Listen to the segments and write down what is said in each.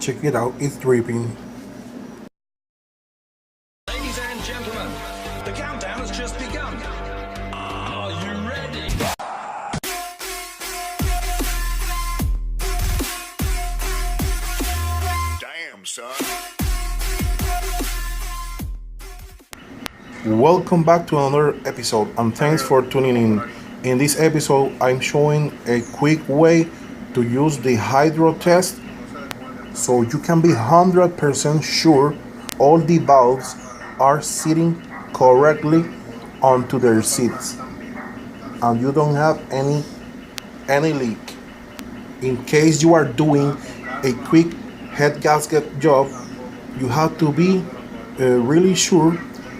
Check it out, it's dripping. Ladies and gentlemen, the countdown has just begun. Are you ready? Damn, son. Welcome back to another episode and thanks for tuning in. In this episode, I'm showing a quick way to use the hydro test so you can be 100% sure all the valves are sitting correctly onto their seats and you don't have any leak. In case you are doing a quick head gasket job, you have to be really sure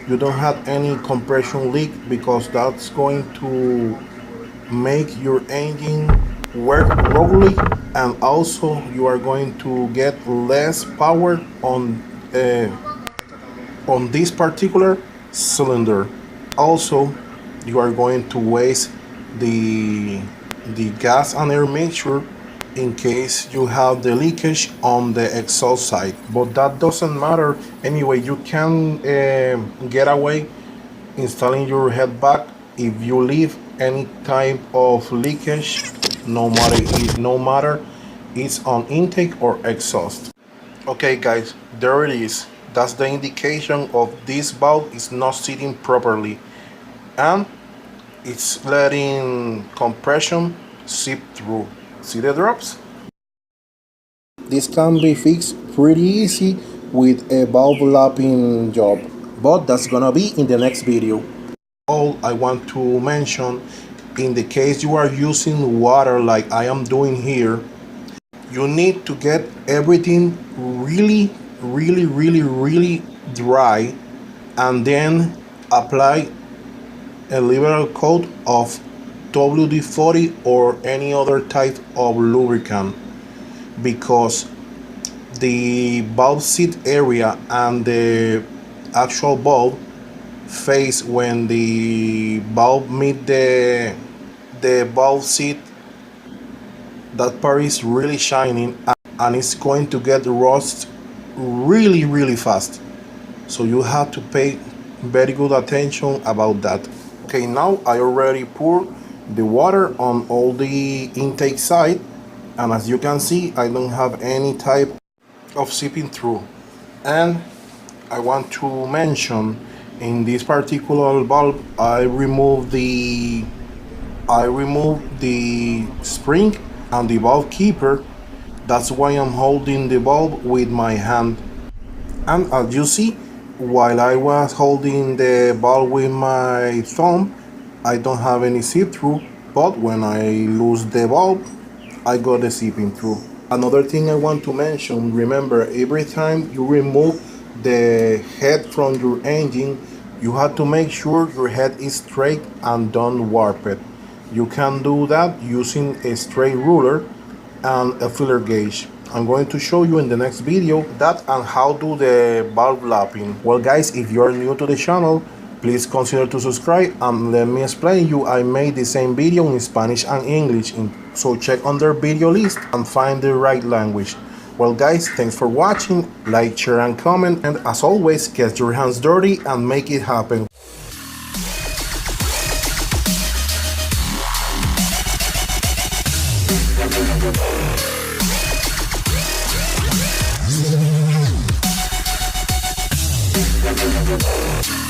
you don't have any compression leak, because that's going to make your engine work wrongly, and also you are going to get less power on this particular cylinder. Also, you are going to waste the gas and air mixture in case you have the leakage on the exhaust side, but that doesn't matter anyway. You can get away installing your head back if you leave any type of leakage, no matter it's on intake or exhaust. Okay guys, there it is. That's the indication of this valve is not sitting properly and it's letting compression seep through. See the drops? This can be fixed pretty easy with a valve lapping job, but that's gonna be in the next video. All I want to mention, in the case you are using water like I am doing here, you need to get everything really dry and then apply a liberal coat of WD-40 or any other type of lubricant, because the valve seat area and the actual valve face, when the valve meet the valve seat, that part is really shining and it's going to get rust really fast, so you have to pay very good attention about that. Okay, now I already poured the water on all the intake side, and as you can see, I don't have any type of seeping through. And I want to mention, in this particular valve, I removed the spring and the valve keeper. That's why I'm holding the valve with my hand. And as you see, while I was holding the valve with my thumb, I don't have any seep through, but when I lose the valve, I got the seeping through. Another thing I want to mention, remember, every time you remove the head from your engine, you have to make sure your head is straight and don't warp it. You can do that using a straight ruler and a filler gauge. I'm going to show you in the next video that and how to do the valve lapping. Well guys, if you are new to the channel, please consider to subscribe and let me explain you. I made the same video in Spanish and English, so check on their video list and find the right language. Well guys, thanks for watching. Like, share and comment, and as always, get your hands dirty and make it happen. Damn.